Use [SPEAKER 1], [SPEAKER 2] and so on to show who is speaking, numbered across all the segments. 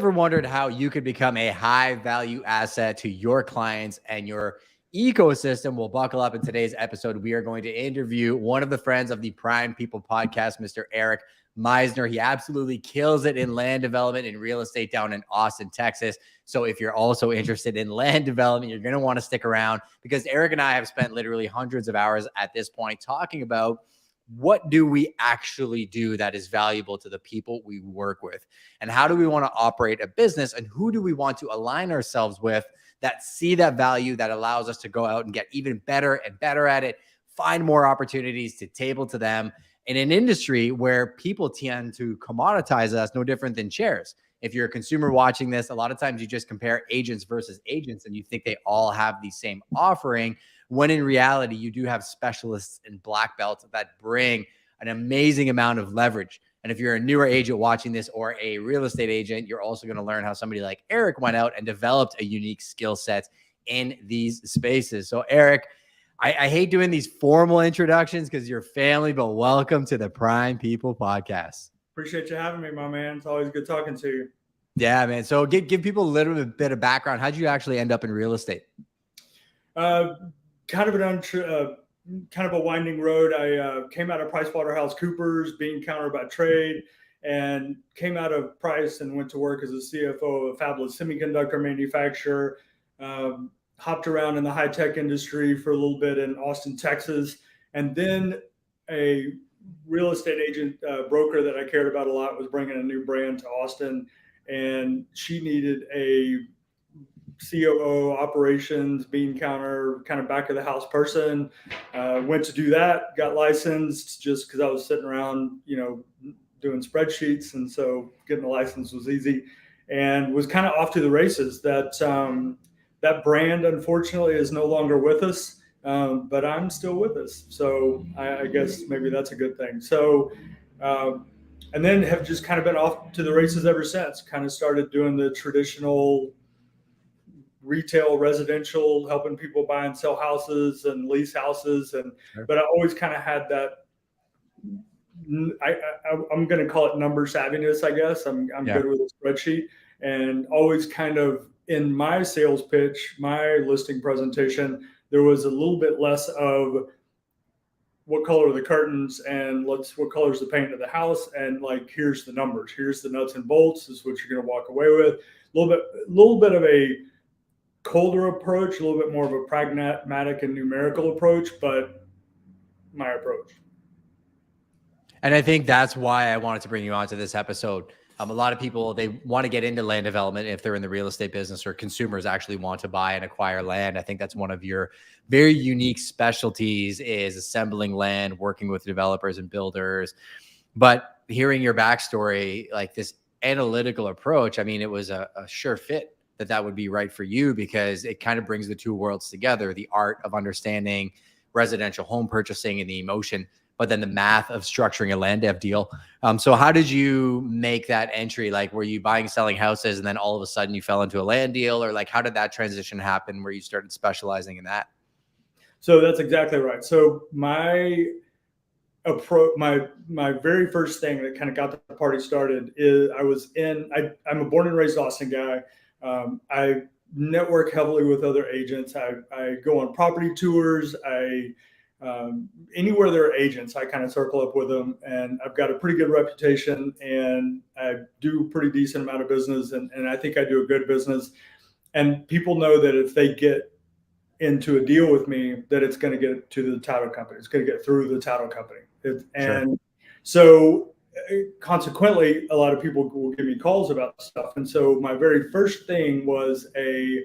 [SPEAKER 1] ever wondered how you could become a high value asset to your clients and your ecosystem? Well, buckle up. In today's episode, we are going to interview one of the friends of the Prime People podcast, Mr. Eric Meissner. He absolutely kills it in land development and real estate down in Austin, Texas. So if you're also interested in land development, you're going to want to stick around, because Eric and I have spent literally hundreds of hours at this point talking about what do we actually do that is valuable to the people we work with, and how do we want to operate a business, and who do we want to align ourselves with that see that value, that allows us to go out and get even better and better at it, find more opportunities to table to them in an industry where people tend to commoditize us, no different than chairs. If you're a consumer watching this, a lot of times you just compare agents versus agents and you think they all have the same offering, when in reality, you do have specialists and black belts that bring an amazing amount of leverage. And if you're a newer agent watching this, or a real estate agent, you're also going to learn how somebody like Eric went out and developed a unique skill set in these spaces. So Eric, I hate doing these formal introductions because you're family, but welcome to the Prime People podcast.
[SPEAKER 2] Appreciate you having me, my man. It's always good talking to you.
[SPEAKER 1] Yeah, man. So give people a little bit of background. How'd you actually end up in real estate?
[SPEAKER 2] Kind of a winding road. I came out of PricewaterhouseCoopers, being counter by trade, and came out of Price and went to work as a CFO of a fabulous semiconductor manufacturer. Hopped around in the high-tech industry for a little bit in Austin, Texas, and then a real estate agent broker that I cared about a lot was bringing a new brand to Austin, and she needed a COO, operations, bean counter, kind of back of the house person. Went to do that, got licensed just because I was sitting around, doing spreadsheets. And so getting the license was easy, and was kind of off to the races. That brand, unfortunately, is no longer with us, but I'm still with us. So I guess maybe that's a good thing. So, and then have just kind of been off to the races ever since. Kind of started doing the traditional retail, residential, helping people buy and sell houses and lease houses. But I always kind of had that, I'm going to call it number savviness, I guess. I'm good with a spreadsheet, and always kind of in my sales pitch, my listing presentation, there was a little bit less of what color are the curtains and what color is the paint of the house, and like, here's the numbers, here's the nuts and bolts, this is what you're going to walk away with. A little bit of a colder approach, a little bit more of a pragmatic and numerical approach, but my approach.
[SPEAKER 1] And I think that's why I wanted to bring you on to this episode. A lot of people, they want to get into land development if they're in the real estate business, or consumers actually want to buy and acquire land. I think that's one of your very unique specialties, is assembling land, working with developers and builders. But hearing your backstory, like this analytical approach, I mean, it was a sure fit that would be right for you, because it kind of brings the two worlds together, the art of understanding residential home purchasing and the emotion, but then the math of structuring a land dev deal. So how did you make that entry? Like, were you buying, selling houses, and then all of a sudden you fell into a land deal? Or like, how did that transition happen where you started specializing in that? So
[SPEAKER 2] that's exactly right. So my approach, my very first thing that kind of got the party started is I'm a born and raised Austin guy. I network heavily with other agents. I go on property tours. Anywhere there are agents, I kind of circle up with them, and I've got a pretty good reputation, and I do a pretty decent amount of business, and I think I do a good business. And people know that if they get into a deal with me, that it's going to get to the title company. It's going to get through the title company. And so consequently, a lot of people will give me calls about stuff. And so my very first thing was a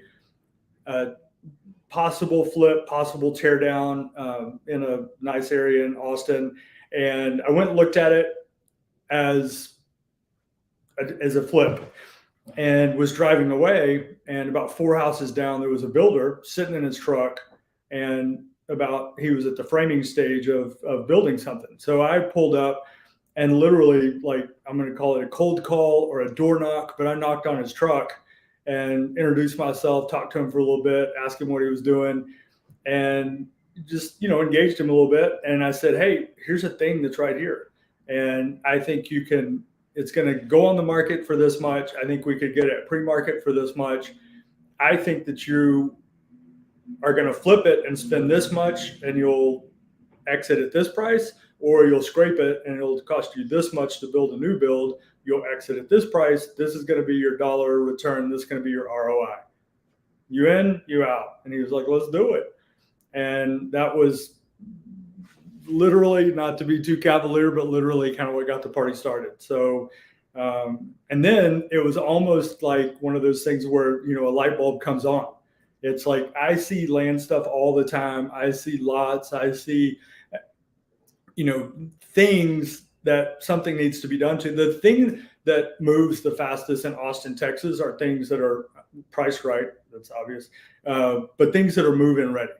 [SPEAKER 2] possible flip, possible tear down in a nice area in Austin. And I went and looked at it as a flip, and was driving away. And about 4 houses down, there was a builder sitting in his truck, and he was at the framing stage of building something. So I pulled up and literally, like, I'm going to call it a cold call or a door knock, but I knocked on his truck and introduced myself, talked to him for a little bit, asked him what he was doing, and just, engaged him a little bit. And I said, hey, here's a thing that's right here, and I think you can it's going to go on the market for this much. I think we could get it pre-market for this much. I think that you are going to flip it and spend this much and you'll exit at this price, or you'll scrape it and it'll cost you this much to build a new build. You'll exit at this price. This is going to be your dollar return. This is going to be your ROI. You in, you out. And he was like, let's do it. And that was literally, not to be too cavalier, but literally kind of what got the party started. So, and then it was almost like one of those things where, you know, a light bulb comes on. It's like, I see land stuff all the time. I see lots. I see, you know, things that something needs to be done to. The thing that moves the fastest in Austin, Texas are things that are priced right. That's obvious. But things that are move-in ready.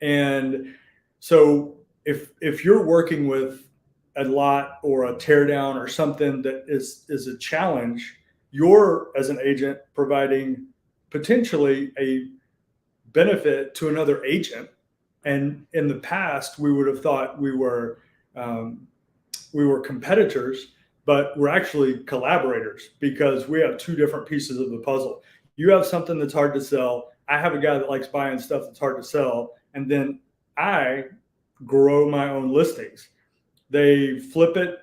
[SPEAKER 2] And so if you're working with a lot or a tear down or something that is a challenge, you're, as an agent, providing potentially a benefit to another agent. And in the past, we would have thought we were competitors, but we're actually collaborators, because we have two different pieces of the puzzle. You have something that's hard to sell. I have a guy that likes buying stuff that's hard to sell. And then I grow my own listings. They flip it,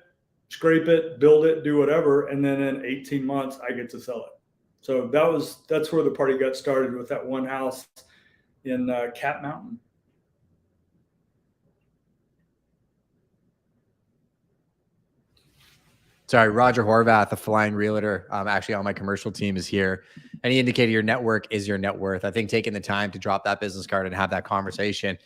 [SPEAKER 2] scrape it, build it, do whatever. And then in 18 months, I get to sell it. So that's where the party got started, with that one house in Cat Mountain.
[SPEAKER 1] Sorry, Roger Horvath, a flying realtor, actually on my commercial team, is here. And he indicated your network is your net worth. I think taking the time to drop that business card and have that conversation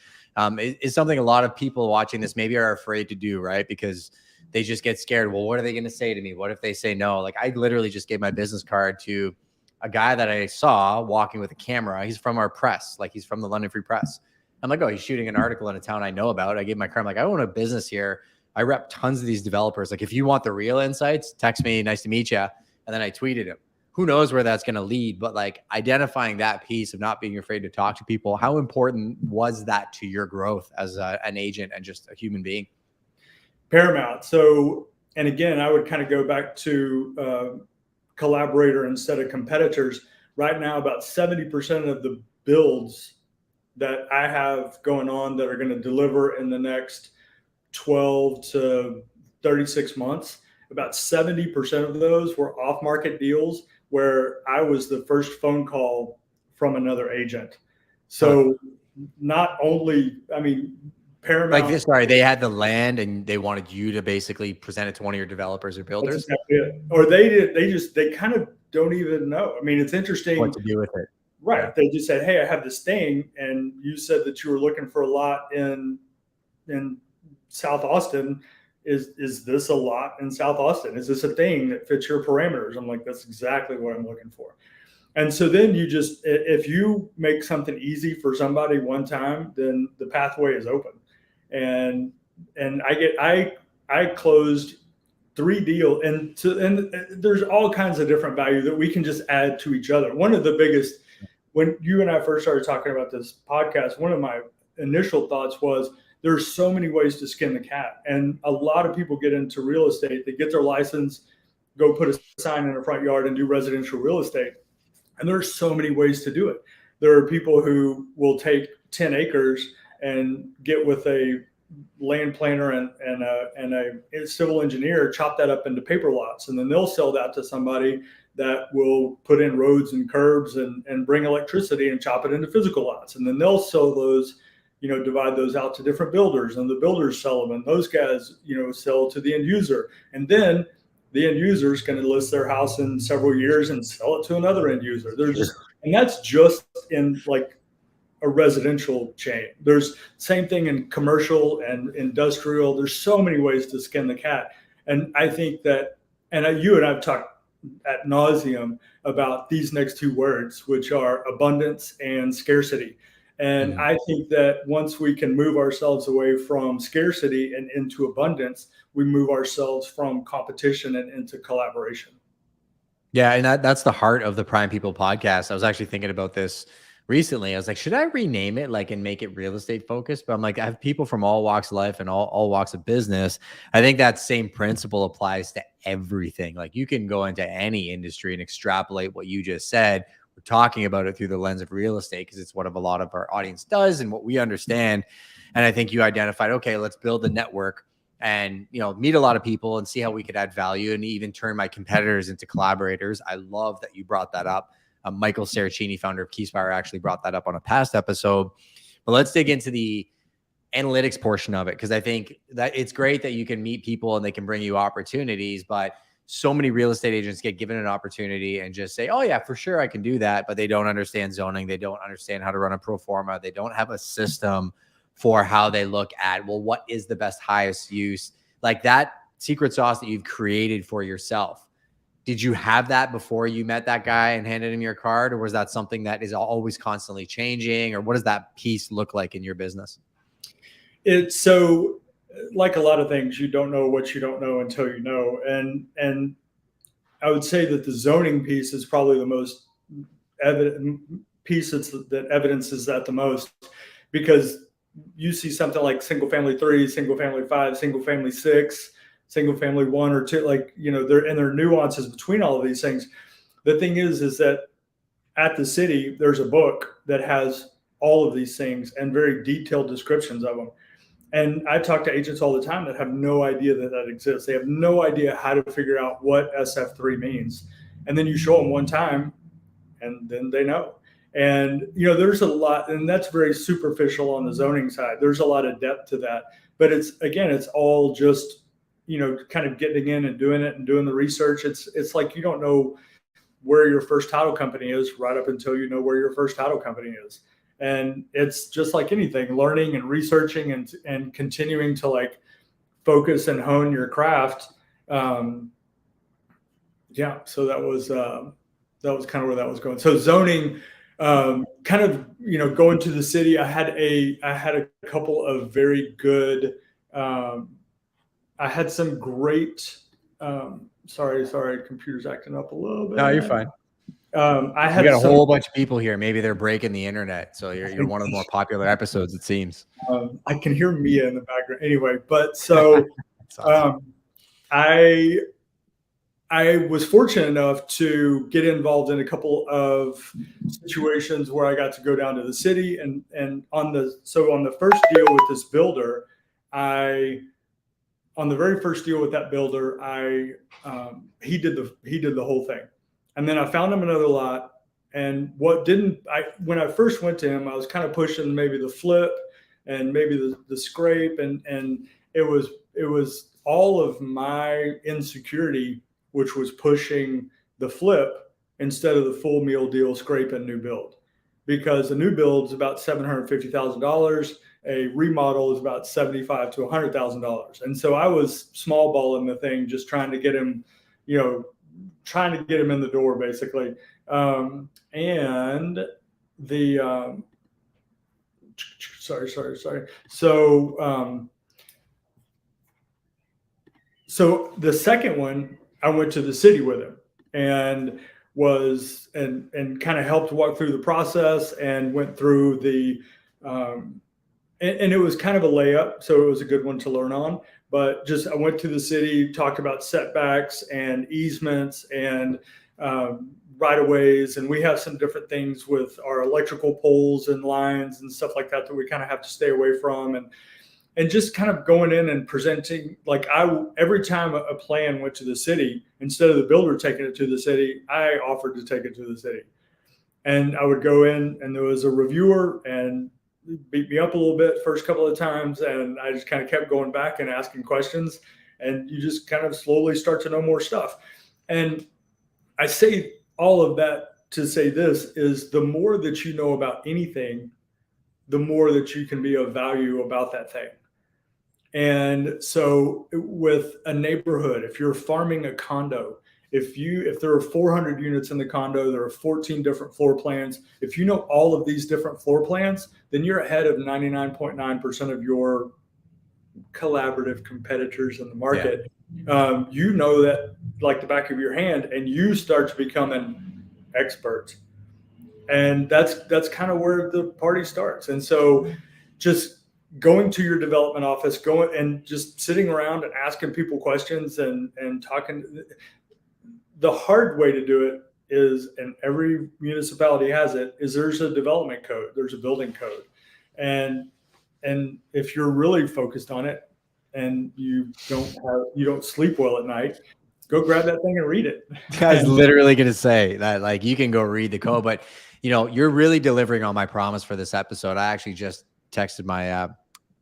[SPEAKER 1] is something a lot of people watching this maybe are afraid to do, right? Because they just get scared. Well, what are they going to say to me? What if they say no? Like, I literally just gave my business card to a guy that I saw walking with a camera. He's from our press. Like, he's from the London Free Press. I'm like, oh, he's shooting an article in a town I know about. I gave my card. I'm like, I own a business here. I rep tons of these developers. Like, if you want the real insights, text me, nice to meet you. And then I tweeted him. Who knows where that's going to lead, but like, identifying that piece of not being afraid to talk to people, how important was that to your growth as an agent and just a human being?
[SPEAKER 2] Paramount. So, and again, I would kind of go back to collaborator instead of competitors. Right now, about 70% of the builds that I have going on that are going to deliver in the next 12 to 36 months, about 70% of those were off-market deals where I was the first phone call from another agent. So not only, I mean, Paramount.
[SPEAKER 1] Like this, sorry, they had the land and they wanted you to basically present it to one of your developers or builders.
[SPEAKER 2] That's exactly it. Or they kind of don't even know. I mean, it's interesting
[SPEAKER 1] what to do with it.
[SPEAKER 2] Right. Yeah. They just said, hey, I have this thing. And you said that you were looking for a lot in South Austin. Is this a lot in South Austin? Is this a thing that fits your parameters? I'm like, that's exactly what I'm looking for. And so then you just, if you make something easy for somebody one time, then the pathway is open. And I closed 3 deals, and there's all kinds of different value that we can just add to each other. One of the biggest, when you and I first started talking about this podcast, one of my initial thoughts was, there's so many ways to skin the cat. And a lot of people get into real estate. They get their license, go put a sign in the front yard and do residential real estate. And there's so many ways to do it. There are people who will take 10 acres and get with a land planner and a civil engineer, chop that up into paper lots. And then they'll sell that to somebody that will put in roads and curbs and bring electricity and chop it into physical lots. And then they'll sell those, divide those out to different builders, and the builders sell them, and those guys, sell to the end user. And then the end user is going to list their house in several years and sell it to another end user. And that's just in like a residential chain. There's same thing in commercial and industrial. There's so many ways to skin the cat. And I think that, you and I've talked ad nauseum about these next 2 words, which are abundance and scarcity. And I think that once we can move ourselves away from scarcity and into abundance, we move ourselves from competition and into collaboration.
[SPEAKER 1] Yeah. And that's the heart of the Prime People podcast. I was actually thinking about this recently. I was like, should I rename it like and make it real estate focused? But I'm like, I have people from all walks of life and all walks of business. I think that same principle applies to everything. Like you can go into any industry and extrapolate what you just said. We're talking about it through the lens of real estate because it's what a lot of our audience does and what we understand. And I think you identified, okay, let's build a network and, you know, meet a lot of people and see how we could add value and even turn my competitors into collaborators. I love that you brought that up. Michael Saracini, founder of Keyspire, actually brought that up on a past episode. But let's dig into the analytics portion of it, because I think that it's great that you can meet people and they can bring you opportunities, but so many real estate agents get given an opportunity and just say, oh yeah, for sure I can do that, but they don't understand zoning. They don't understand how to run a pro forma. They don't have a system for how they look at, well, what is the best highest use? Like that secret sauce that you've created for yourself. Did you have that before you met that guy and handed him your card? Or was that something that is always constantly changing? Or what does that piece look like in your business?
[SPEAKER 2] It's so, like a lot of things, you don't know what you don't know until you know. And I would say that the zoning piece is probably the most evident piece that evidences that the most, because you see something like single family 3, single family 5, single family 6, single family 1 or 2, like, you know, there are nuances between all of these things. The thing is that at the city, there's a book that has all of these things and very detailed descriptions of them. And I talk to agents all the time that have no idea that exists. They have no idea how to figure out what SF3 means. And then you show them one time and then they know. And, you know, there's a lot, and that's very superficial on the zoning side. There's a lot of depth to that. But it's all just, you know, kind of getting in and doing it and doing the research. It's like you don't know where your first title company is right up until you know where your first title company is. And it's just like anything, learning and researching and continuing to like focus and hone your craft. So that was kind of where that was going. So zoning, kind of, you know, going to the city, I had a couple of very good, I had some great, sorry, computer's acting up a little bit.
[SPEAKER 1] No, you're fine.
[SPEAKER 2] I had
[SPEAKER 1] a whole bunch of people here. Maybe they're breaking the internet. So you're one of the more popular episodes, it seems.
[SPEAKER 2] I can hear Mia in the background anyway, but so, awesome. I was fortunate enough to get involved in a couple of situations where I got to go down to the city and on the first deal with this builder, on the very first deal with that builder, he did the whole thing. And then I found him another lot. And when I first went to him, I was kind of pushing maybe the flip and maybe the scrape. And it was all of my insecurity, which was pushing the flip instead of the full meal deal, scrape and new build. Because the new build is about $750,000. A remodel is about $75,000 to $100,000. And so I was small balling the thing, just trying to get him, you know, trying to get him in the door basically. And the, sorry. So the second one, I went to the city with him and kind of helped walk through the process and went through the, and it was kind of a layup. So it was a good one to learn on. But just I went to the city, talked about setbacks and easements and right-of-ways. And we have some different things with our electrical poles and lines and stuff like that we kind of have to stay away from. And just kind of going in and presenting, like every time a plan went to the city, instead of the builder taking it to the city, I offered to take it to the city. And I would go in and there was a reviewer and beat me up a little bit first couple of times. And I just kind of kept going back and asking questions. And you just kind of slowly start to know more stuff. And I say all of that to say this is the more that you know about anything, the more that you can be of value about that thing. And so with a neighborhood, if you're farming a condo, if there are 400 units in the condo, there are 14 different floor plans. If you know all of these different floor plans, then you're ahead of 99.9% of your collaborative competitors in the market. Yeah. You know that like the back of your hand, and you start to become an expert. And that's kind of where the party starts. And so just going to your development office, going and just sitting around and asking people questions and talking. The hard way to do it is, and every municipality has it, is there's a development code, there's a building code. And if you're really focused on it and you don't sleep well at night, go grab that thing and read it.
[SPEAKER 1] I was literally going to say that, like, you can go read the code, but you're really delivering on my promise for this episode. I actually just texted my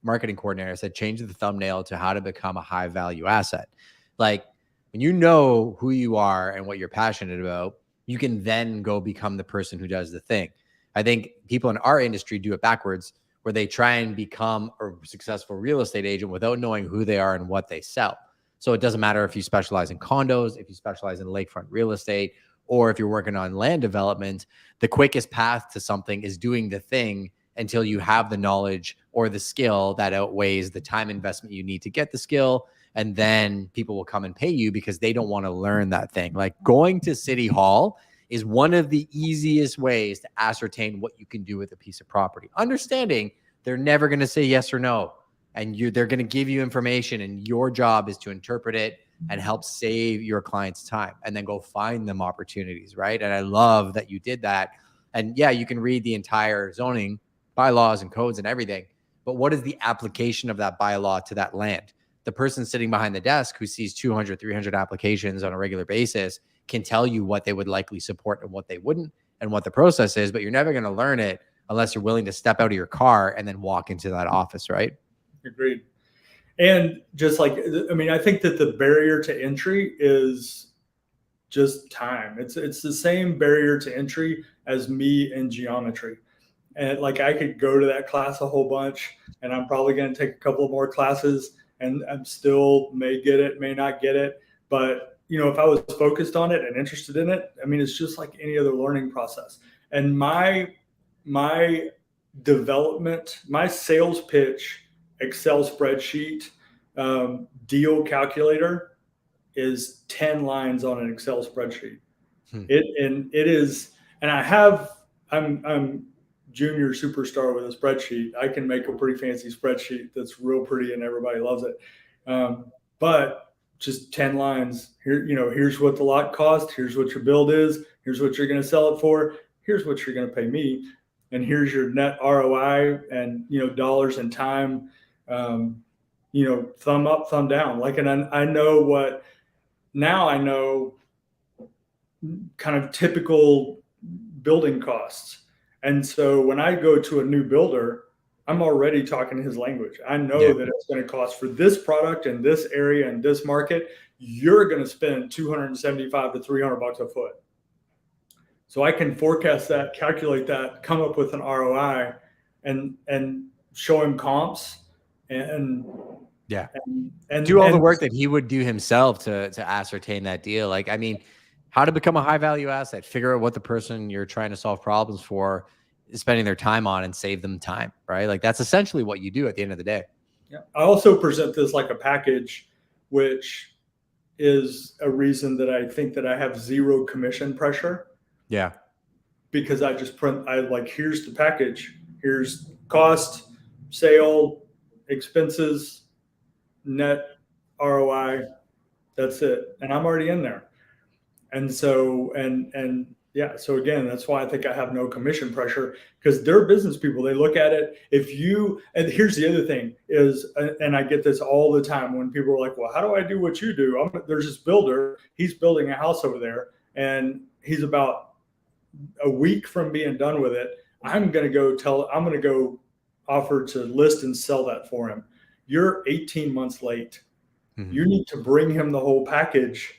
[SPEAKER 1] marketing coordinator. I said, change the thumbnail to how to become a high value asset. Like, when you know who you are and what you're passionate about, you can then go become the person who does the thing. I think people in our industry do it backwards, where they try and become a successful real estate agent without knowing who they are and what they sell. So it doesn't matter if you specialize in condos, if you specialize in lakefront real estate, or if you're working on land development. The quickest path to something is doing the thing until you have the knowledge or the skill that outweighs the time investment you need to get the skill. And then people will come and pay you because they don't want to learn that thing. Like, going to City Hall is one of the easiest ways to ascertain what you can do with a piece of property. Understanding they're never going to say yes or no. And they're going to give you information, and your job is to interpret it and help save your clients time, and then go find them opportunities, right? And I love that you did that. And yeah, you can read the entire zoning bylaws and codes and everything, but what is the application of that bylaw to that land? The person sitting behind the desk who sees 200, 300 applications on a regular basis can tell you what they would likely support and what they wouldn't, and what the process is, but you're never going to learn it unless you're willing to step out of your car and then walk into that office, right?
[SPEAKER 2] Agreed. And just like, I mean, I think that the barrier to entry is just time. It's the same barrier to entry as me in geometry. And like, I could go to that class a whole bunch, and I'm probably going to take a couple of more classes, and I'm still may get it, may not get it. But, if I was focused on it and interested in it, I mean, it's just like any other learning process. And my development, my sales pitch Excel spreadsheet deal calculator is 10 lines on an Excel spreadsheet. It is, and I'm junior superstar with a spreadsheet. I can make a pretty fancy spreadsheet that's real pretty and everybody loves it. But just 10 lines here, here's what the lot cost. Here's what your build is. Here's what you're going to sell it for. Here's what you're going to pay me. And here's your net ROI and, dollars and time. Thumb up, thumb down. Like, and I know kind of typical building costs. And so when I go to a new builder, I'm already talking his language. I know that it's going to cost for this product in this area and this market, you're going to spend $275 to $300 a foot. So I can forecast that, calculate that, come up with an ROI, and show him comps. And
[SPEAKER 1] do all the work that he would do himself to ascertain that deal. Like, I mean, how to become a high value asset, figure out what the person you're trying to solve problems for is spending their time on, and save them time, right? Like, that's essentially what you do at the end of the day.
[SPEAKER 2] Yeah. I also present this like a package, which is a reason that I think that I have zero commission pressure.
[SPEAKER 1] Yeah.
[SPEAKER 2] Because I just here's the package. Here's cost, sale, expenses, net ROI. That's it. And I'm already in there. And so, so again, that's why I think I have no commission pressure, because they're business people. They look at it. And here's the other thing is, and I get this all the time when people are like, well, how do I do what you do? There's this builder, he's building a house over there, and he's about a week from being done with it. I'm going to go offer to list and sell that for him. You're 18 months late. Mm-hmm. You need to bring him the whole package,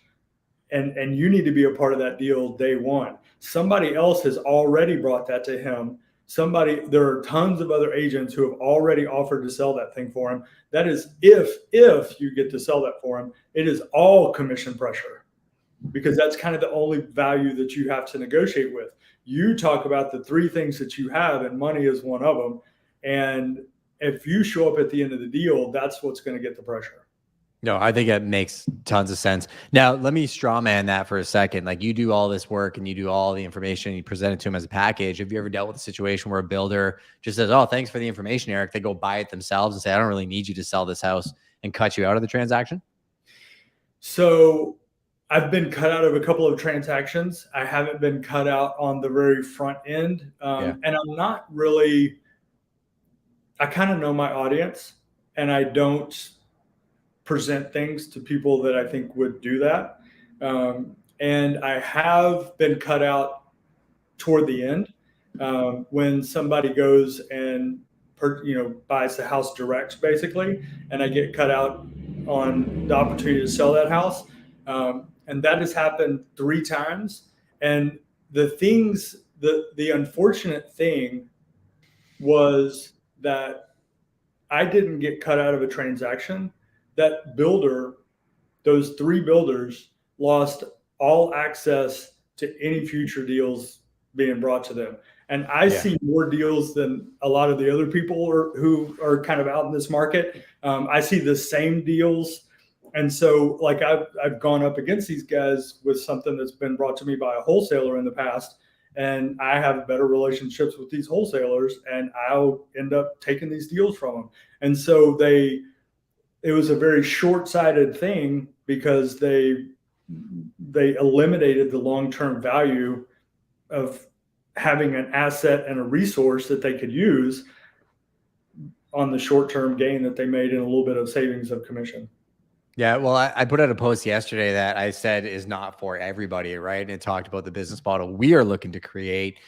[SPEAKER 2] and you need to be a part of that deal day one. Somebody else has already brought that to him. There are tons of other agents who have already offered to sell that thing for him. That is, if you get to sell that for him, it is all commission pressure, because that's kind of the only value that you have to negotiate with. You talk about the three things that you have, and money is one of them. And if you show up at the end of the deal, that's what's going to get the pressure.
[SPEAKER 1] No, I think it makes tons of sense. Now, let me straw man that for a second. Like, you do all this work and you do all the information, you present it to them as a package. Have you ever dealt with a situation where a builder just says, "Oh, thanks for the information, Eric"? They go buy it themselves and say, "I don't really need you to sell this house," and cut you out of the transaction?
[SPEAKER 2] So I've been cut out of a couple of transactions. I haven't been cut out on the very front end.
[SPEAKER 1] Yeah.
[SPEAKER 2] And I'm not really, I kind of know my audience, and I don't present things to people that I think would do that. And I have been cut out toward the end, when somebody goes and buys the house direct, basically, and I get cut out on the opportunity to sell that house. And that has happened 3 times. And the unfortunate thing was that I didn't get cut out of a transaction. That builder, those 3 builders, lost all access to any future deals being brought to them. And I see more deals than a lot of the other people who are kind of out in this market. I see the same deals. And so, like, I've gone up against these guys with something that's been brought to me by a wholesaler in the past, and I have better relationships with these wholesalers, and I'll end up taking these deals from them. And so it was a very short-sighted thing, because they eliminated the long-term value of having an asset and a resource that they could use on the short-term gain that they made in a little bit of savings of commission.
[SPEAKER 1] Yeah, well, I put out a post yesterday that I said is not for everybody, right? And it talked about the business model we are looking to create.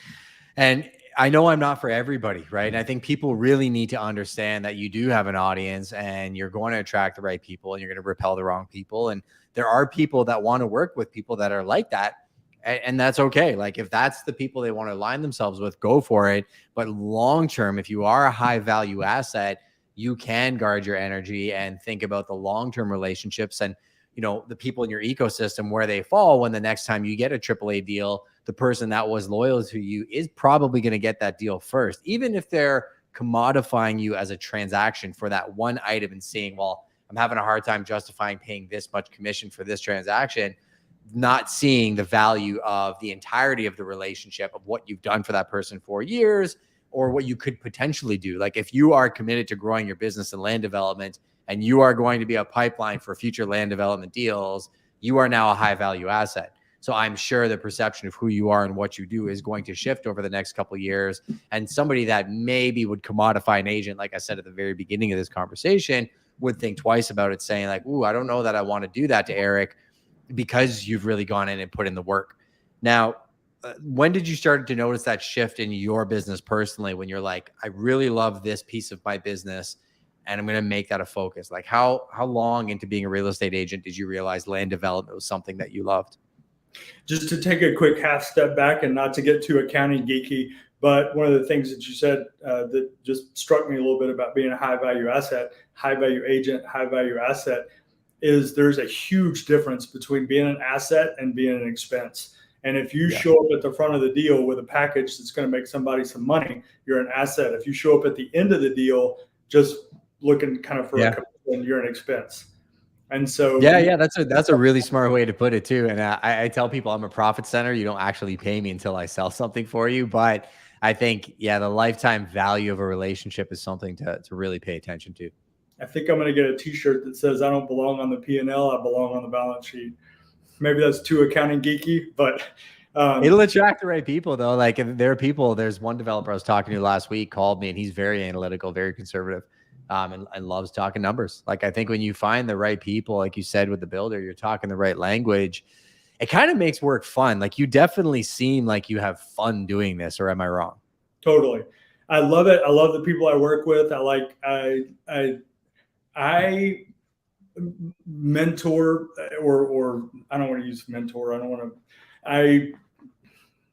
[SPEAKER 1] And I know I'm not for everybody, right? And I think people really need to understand that you do have an audience, and you're going to attract the right people, and you're going to repel the wrong people. And there are people that want to work with people that are like that. And that's okay. Like, if that's the people they want to align themselves with, go for it. But long term, if you are a high value asset, you can guard your energy and think about the long-term relationships and, the people in your ecosystem, where they fall when the next time you get a AAA deal. The person that was loyal to you is probably going to get that deal first, even if they're commodifying you as a transaction for that one item and saying, well, I'm having a hard time justifying paying this much commission for this transaction, not seeing the value of the entirety of the relationship, of what you've done for that person for years, or what you could potentially do. Like, if you are committed to growing your business and land development, and you are going to be a pipeline for future land development deals, you are now a high value asset. So I'm sure the perception of who you are and what you do is going to shift over the next couple of years. And somebody that maybe would commodify an agent, like I said at the very beginning of this conversation, would think twice about it, saying like, "Ooh, I don't know that I want to do that to Eric," because you've really gone in and put in the work. Now, when did you start to notice that shift in your business personally, when you're like, I really love this piece of my business and I'm going to make that a focus? Like, how long into being a real estate agent did you realize land development was something that you loved?
[SPEAKER 2] Just to take a quick half step back, and not to get too accounting geeky, but one of the things that you said that just struck me a little bit about being a high value asset, high value agent, high value asset, is there's a huge difference between being an asset and being an expense. And if you show up at the front of the deal with a package that's going to make somebody some money, you're an asset. If you show up at the end of the deal just looking kind of for a commission, you're an expense. And so
[SPEAKER 1] that's a really smart way to put it too. And I tell people I'm a profit center. You don't actually pay me until I sell something for you. But I think, the lifetime value of a relationship is something to really pay attention to.
[SPEAKER 2] I think I'm going to get a t-shirt that says, "I don't belong on the P&L, I belong on the balance sheet." Maybe that's too accounting geeky, but
[SPEAKER 1] it'll attract the right people though. Like, there are people, there's one developer I was talking to last week, called me, and he's very analytical, very conservative, and loves talking numbers. Like, I think when you find the right people, like you said with the builder, you're talking the right language, it kind of makes work fun. Like, you definitely seem like you have fun doing this, or am I wrong?
[SPEAKER 2] Totally. I love it. I love the people I work with. I mentor, or I don't want to use mentor.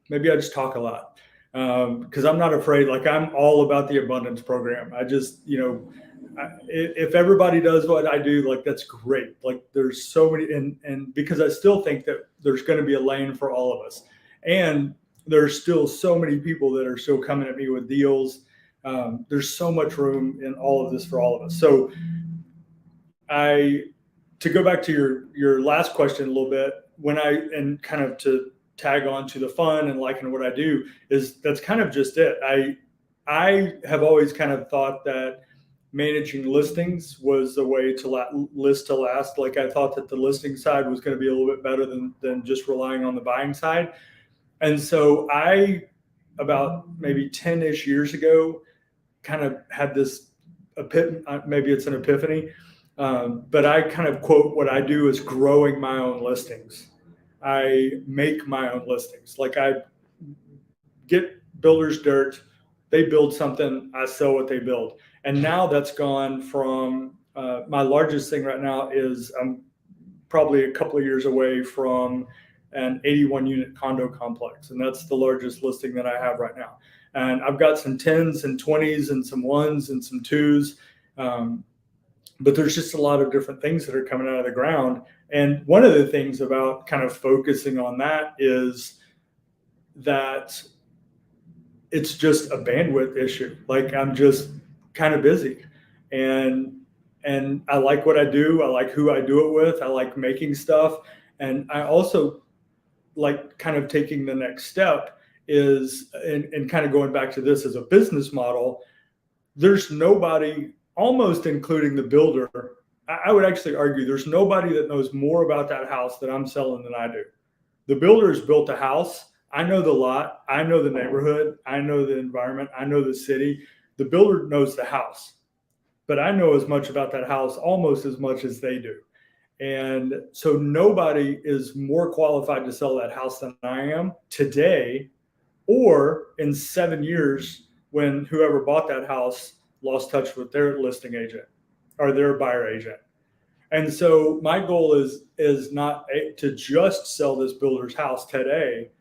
[SPEAKER 2] Maybe I just talk a lot, because I'm not afraid. Like, I'm all about the abundance program. I just, if everybody does what I do, like, that's great. Like, there's so many, and because I still think that there's going to be a lane for all of us. And there's still so many people that are still coming at me with deals. There's so much room in all of this for all of us. So I to go back to your last question a little bit, and kind of to tag on to the fun and liking what I do, is that's kind of just it. I have always kind of thought that managing listings was the way to list to last. Like, I thought that the listing side was going to be a little bit better than just relying on the buying side. And so about maybe 10-ish years ago, kind of had this maybe it's an epiphany, but I kind of quote, what I do is growing my own listings. I make my own listings. Like, I get builders dirt, they build something, I sell what they build. And now that's gone from, my largest thing right now is I'm probably a couple of years away from an 81 unit condo complex. And that's the largest listing that I have right now. And I've got some 10s and 20s and some 1s and some 2s. But there's just a lot of different things that are coming out of the ground. And one of the things about kind of focusing on that is that it's just a bandwidth issue. Like, I'm just kind of busy, and I like what I do. I like who I do it with. I like making stuff. And I also like kind of taking the next step is, and kind of going back to this as a business model, there's nobody, almost including the builder, I would actually argue there's nobody that knows more about that house that I'm selling than I do. The builder has built a house. I know the lot. I know the neighborhood. I know the environment. I know the city. The builder knows the house, but I know as much about that house, almost as much as they do. And so nobody is more qualified to sell that house than I am today, or in 7 years when whoever bought that house lost touch with their listing agent or their buyer agent. And so my goal is not to just sell this builder's house today,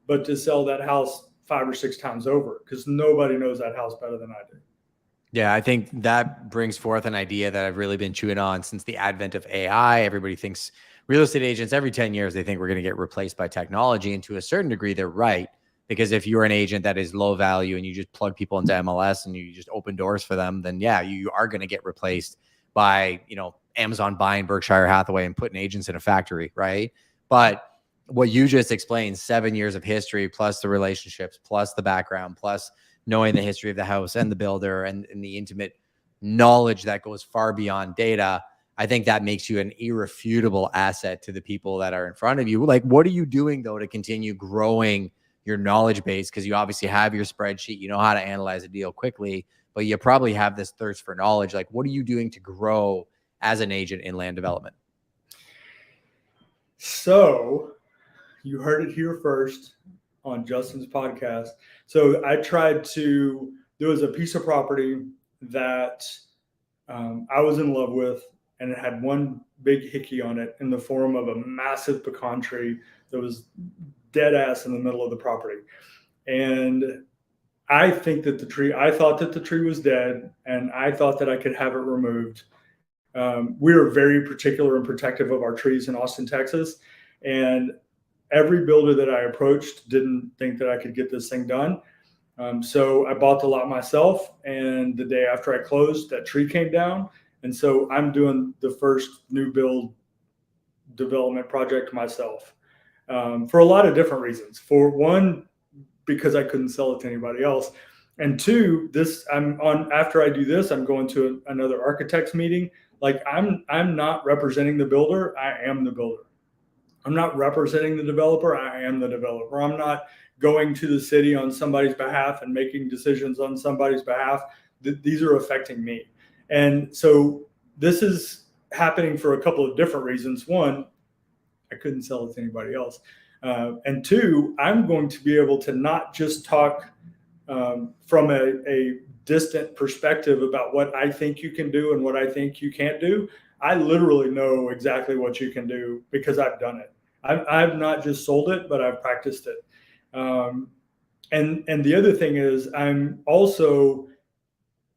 [SPEAKER 2] but to sell that house 5 or 6 times over, because nobody knows that house better than I do.
[SPEAKER 1] Yeah, I think that brings forth an idea that I've really been chewing on since the advent of AI. Everybody thinks real estate agents, every 10 years, they think we're going to get replaced by technology. And to a certain degree, they're right. Because if you're an agent that is low value and you just plug people into MLS and you just open doors for them, then yeah, you are going to get replaced by, Amazon buying Berkshire Hathaway and putting agents in a factory, right? But what you just explained, 7 years of history, plus the relationships, plus the background, plus knowing the history of the house and the builder and the intimate knowledge that goes far beyond data, I think that makes you an irrefutable asset to the people that are in front of you. Like, what are you doing, though, to continue growing your knowledge base? Because you obviously have your spreadsheet, you know how to analyze a deal quickly, but you probably have this thirst for knowledge. Like, what are you doing to grow as an agent in land development?
[SPEAKER 2] So you heard it here first on Justin's podcast. So there was a piece of property that I was in love with, and it had one big hickey on it in the form of a massive pecan tree that was dead ass in the middle of the property. And I thought that the tree was dead, and I thought that I could have it removed. We are very particular and protective of our trees in Austin, Texas. And every builder that I approached didn't think that I could get this thing done. So I bought the lot myself, and the day after I closed, that tree came down. And so I'm doing the first new build development project myself, for a lot of different reasons. For one, because I couldn't sell it to anybody else. And two, after I do this, I'm going to another architect's meeting. Like, I'm not representing the builder. I am the builder. I'm not representing the developer. I am the developer. I'm not going to the city on somebody's behalf and making decisions on somebody's behalf. These are affecting me. And so this is happening for a couple of different reasons. One, I couldn't sell it to anybody else. And two, I'm going to be able to not just talk from a distant perspective about what I think you can do and what I think you can't do. I literally know exactly what you can do because I've done it. I've not just sold it, but I've practiced it. And the other thing is, I'm also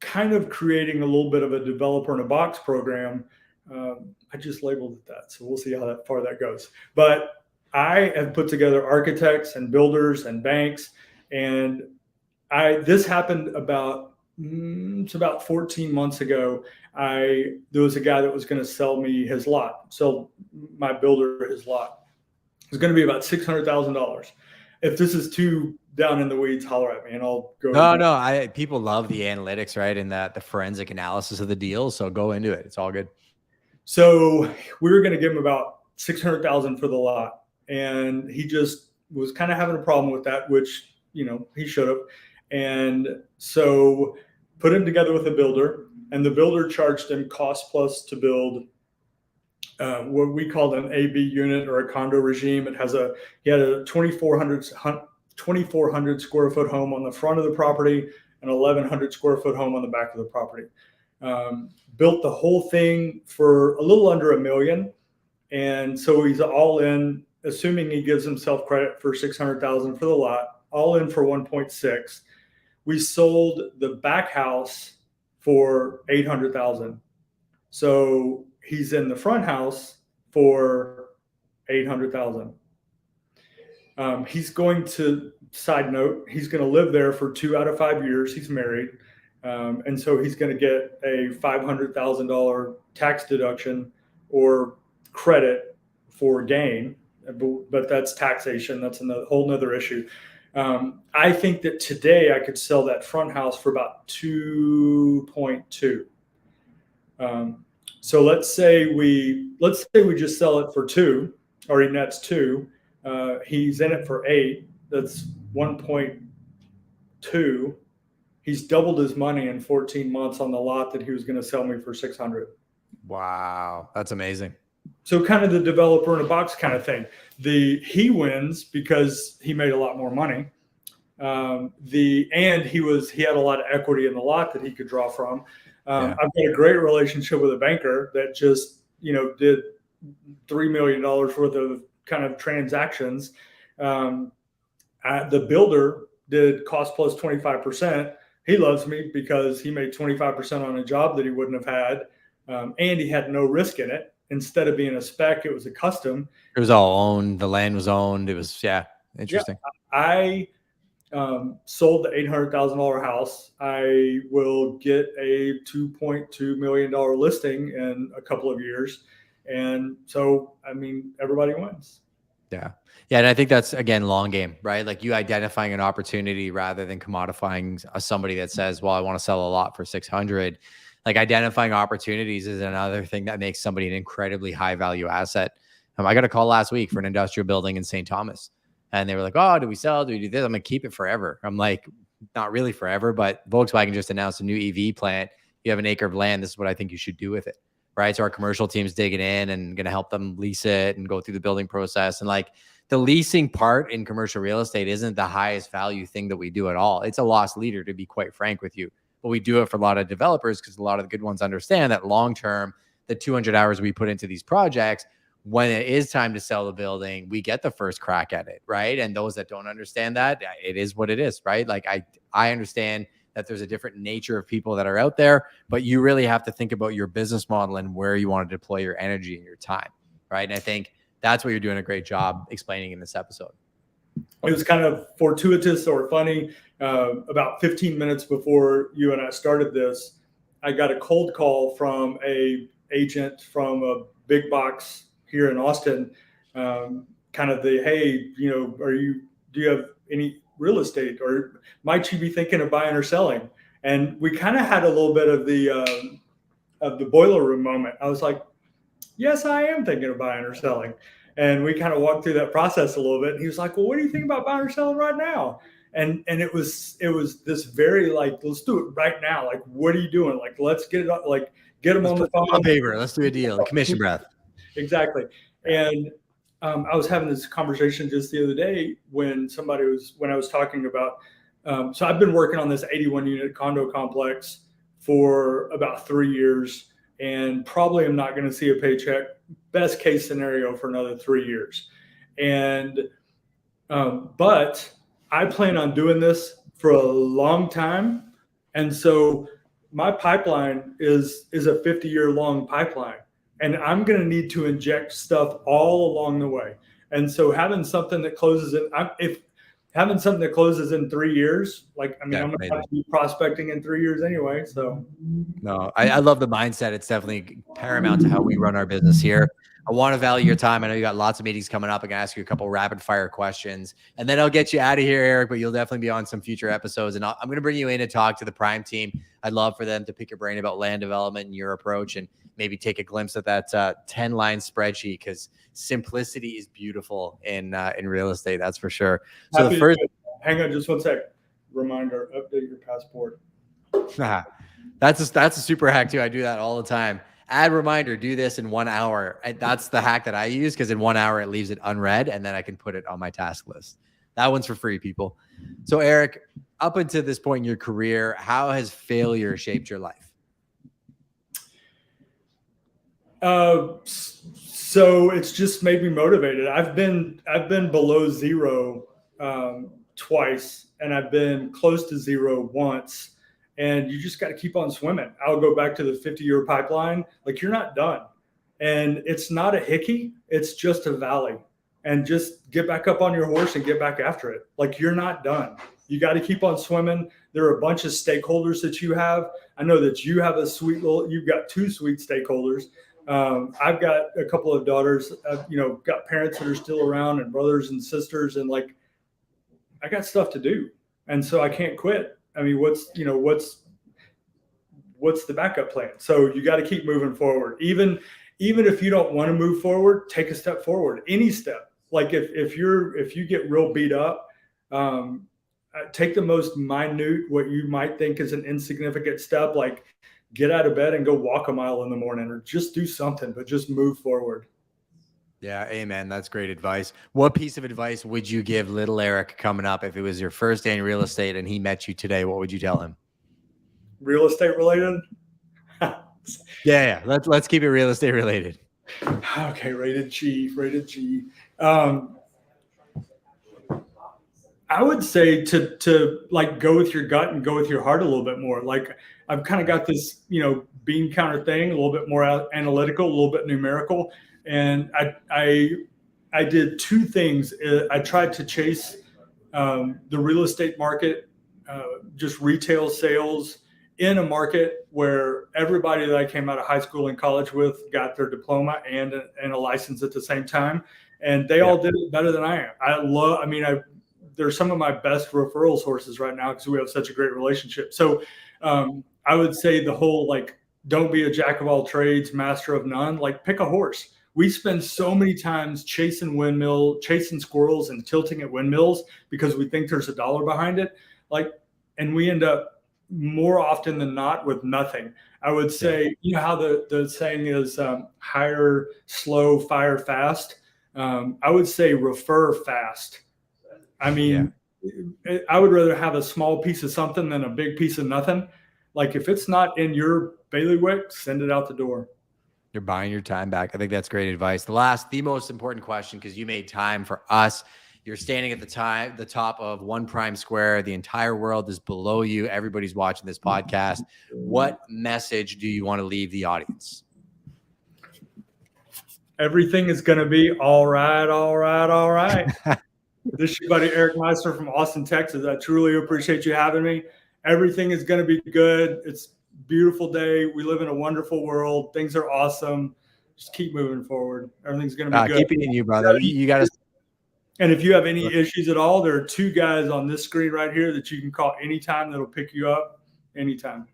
[SPEAKER 2] kind of creating a little bit of a developer in a box program. I just labeled it that, so we'll see how far that goes. But I have put together architects and builders and banks, and this happened about It's about 14 months ago. There was a guy that was going to sell me his lot, sell my builder his lot. It was going to be about $600,000. If this is too down in the weeds, holler at me and I'll go.
[SPEAKER 1] No. People love the analytics, right? And the forensic analysis of the deal. So go into it. It's all good.
[SPEAKER 2] So we were going to give him about $600,000 for the lot, and he just was kind of having a problem with that, which he should have. And so put him together with a builder, and the builder charged him cost plus to build what we called an AB unit or a condo regime. He had a 2,400 square foot home on the front of the property and 1,100 square foot home on the back of the property. Built the whole thing for a little under $1 million. And so he's all in, assuming he gives himself credit for $600,000 for the lot, all in for 1.6. We sold the back house for $800,000. So he's in the front house for $800,000. He's going to, side note, he's going to live there for 2 out of 5 years. He's married. And so he's going to get a $500,000 tax deduction or credit for gain, but that's taxation. That's a whole nother issue. I think that today I could sell that front house for about 2.2. So let's say we just sell it for 2, or he nets 2. He's in it for 8. That's 1.2. He's doubled his money in 14 months on the lot that he was going to sell me for 600.
[SPEAKER 1] Wow, that's amazing.
[SPEAKER 2] So kind of the developer in a box kind of thing. He wins because he made a lot more money. And he had a lot of equity in the lot that he could draw from. I've got a great relationship with a banker that just did $3 million worth of kind of transactions. The builder did cost plus 25%. He loves me because he made 25% on a job that he wouldn't have had, and he had no risk in it. Instead of being a spec, it was a custom.
[SPEAKER 1] It was all owned. The land was owned. It was interesting.
[SPEAKER 2] Yeah, I sold the $800,000 house. I will get a $2.2 million listing in a couple of years, and so everybody wins.
[SPEAKER 1] Yeah. And I think that's, again, long game, right? Like you identifying an opportunity rather than commodifying somebody that says, well, I want to sell a lot for 600. Like identifying opportunities is another thing that makes somebody an incredibly high value asset. I got a call last week for an industrial building in St. Thomas, and they were like, oh, do we sell? Do we do this? I'm going to keep it forever. I'm like, not really forever, but Volkswagen just announced a new EV plant. You have an acre of land. This is what I think you should do with it. Right. So our commercial team's digging in and going to help them lease it and go through the building process. And like the leasing part in commercial real estate isn't the highest value thing that we do at all. It's a loss leader, to be quite frank with you. But we do it for a lot of developers because a lot of the good ones understand that long term, the 200 hours we put into these projects, when it is time to sell the building, we get the first crack at it. Right. And those that don't understand that, it is what it is. Right. Like I understand that there's a different nature of people that are out there, but you really have to think about your business model and where you want to deploy your energy and your time. Right. And I think that's what you're doing a great job explaining in this episode.
[SPEAKER 2] It was kind of fortuitous or funny. About 15 minutes before you and I started this, I got a cold call from a agent from a big box here in Austin. Kind of hey, do you have any real estate, or might you be thinking of buying or selling? And we kind of had a little bit of the boiler room moment. I was like, yes, I am thinking of buying or selling. And we kind of walked through that process a little bit. And he was like, well, what do you think about buying or selling right now? And it was this very like, let's do it right now. Like, what are you doing? Like, let's get it up, like get them on the phone.
[SPEAKER 1] On paper. Let's do a deal. Commission breath.
[SPEAKER 2] Exactly. And I was having this conversation just the other day when I was talking about, so I've been working on this 81 unit condo complex for about 3 years, and probably am not going to see a paycheck, best case scenario, for another 3 years. And, but I plan on doing this for a long time. And so my pipeline is a 50-year long pipeline. And I'm going to need to inject stuff all along the way. And so having something that closes it, having something that closes in 3 years, like, I mean,
[SPEAKER 1] Yeah,
[SPEAKER 2] I'm going to
[SPEAKER 1] amazing.
[SPEAKER 2] have to be prospecting in 3 years anyway. So
[SPEAKER 1] No, I love the mindset. It's definitely paramount to how we run our business here. I want to value your time. I know you got lots of meetings coming up. I'm going to ask you a couple rapid fire questions, and then I'll get you out of here, Eric, but you'll definitely be on some future episodes. And I'm going to bring you in to talk to the Prime team. I'd love for them to pick your brain about land development and your approach, and maybe take a glimpse at that 10-line spreadsheet, because simplicity is beautiful in real estate. That's for sure. So the first,
[SPEAKER 2] hang on just one sec. Reminder, update your passport.
[SPEAKER 1] That's a super hack too. I do that all the time. Add reminder, do this in 1 hour. That's the hack that I use, because in 1 hour it leaves it unread, and then I can put it on my task list. That one's for free, people. So Eric, up until this point in your career, how has failure shaped your life?
[SPEAKER 2] So it's just made me motivated. I've been below zero twice, and I've been close to zero once. And you just got to keep on swimming. I'll go back to the 50-year pipeline. Like, you're not done. And it's not a hickey. It's just a valley. And just get back up on your horse and get back after it. Like, you're not done. You got to keep on swimming. There are a bunch of stakeholders that you have. I know that you have you've got 2 sweet stakeholders. I've got a couple of daughters, got parents that are still around, and brothers and sisters. And like, I got stuff to do. And so I can't quit. I mean, what's the backup plan? So you got to keep moving forward. Even if you don't want to move forward, take a step forward, any step. Like if you get real beat up, take the most minute, what you might think is an insignificant step, like get out of bed and go walk a mile in the morning, or just do something, but just move forward.
[SPEAKER 1] Yeah, amen. That's great advice. What piece of advice would you give little Eric coming up if it was your first day in real estate and he met you today? What would you tell him?
[SPEAKER 2] Real estate related?
[SPEAKER 1] Yeah. Let's keep it real estate related.
[SPEAKER 2] Okay, rated G. I would say to like go with your gut and go with your heart a little bit more. Like, I've kind of got this, bean counter thing, a little bit more analytical, a little bit numerical. And I did 2 things. I tried to chase the real estate market, just retail sales in a market where everybody that I came out of high school and college with got their diploma and a license at the same time. And they all did it better than I am. They're some of my best referral sources right now, because we have such a great relationship. So I would say the whole, like, don't be a jack of all trades, master of none. Like, pick a horse. We spend so many times chasing squirrels and tilting at windmills because we think there's a dollar behind it. Like, and we end up more often than not with nothing. I would say, how the saying is, hire slow, fire fast. I would say refer fast. I mean, I would rather have a small piece of something than a big piece of nothing. Like, if it's not in your bailiwick, send it out the door.
[SPEAKER 1] You're buying your time back. I think that's great advice. The most important question, because you made time for us. You're standing at the top of One Prime Square. The entire world is below you. Everybody's watching this podcast. What message do you want to leave the audience?
[SPEAKER 2] Everything is going to be all right, all right, all right. This is your buddy Eric Meissner from Austin, Texas. I truly appreciate you having me. Everything is going to be good. It's a beautiful day. We live in a wonderful world. Things are awesome. Just keep moving forward. Everything's going to be good.
[SPEAKER 1] Keep it in you, brother. You got to.
[SPEAKER 2] And if you have any issues at all, there are 2 guys on this screen right here that you can call anytime that'll pick you up anytime.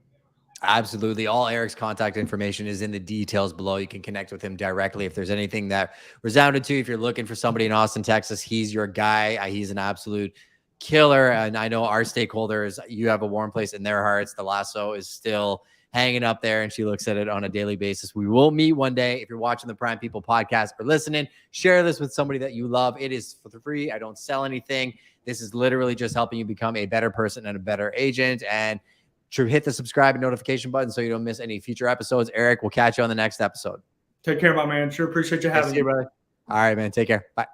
[SPEAKER 1] Absolutely. All Eric's contact information is in the details below. You can connect with him directly if there's anything that resounded to you. If you're looking for somebody in Austin, Texas, he's your guy. He's an absolute killer. And I know our stakeholders, you have a warm place in their hearts. The lasso is still hanging up there, and she looks at it on a daily basis. We will meet one day. If you're watching the Prime People podcast or listening, share this with somebody that you love. It is for free. I don't sell anything. This is literally just helping you become a better person and a better agent. And to hit the subscribe and notification button so you don't miss any future episodes. Eric, we'll catch you on the next episode.
[SPEAKER 2] Take care, my man. Sure appreciate you having me.
[SPEAKER 1] Brother. All right, man. Take care. Bye.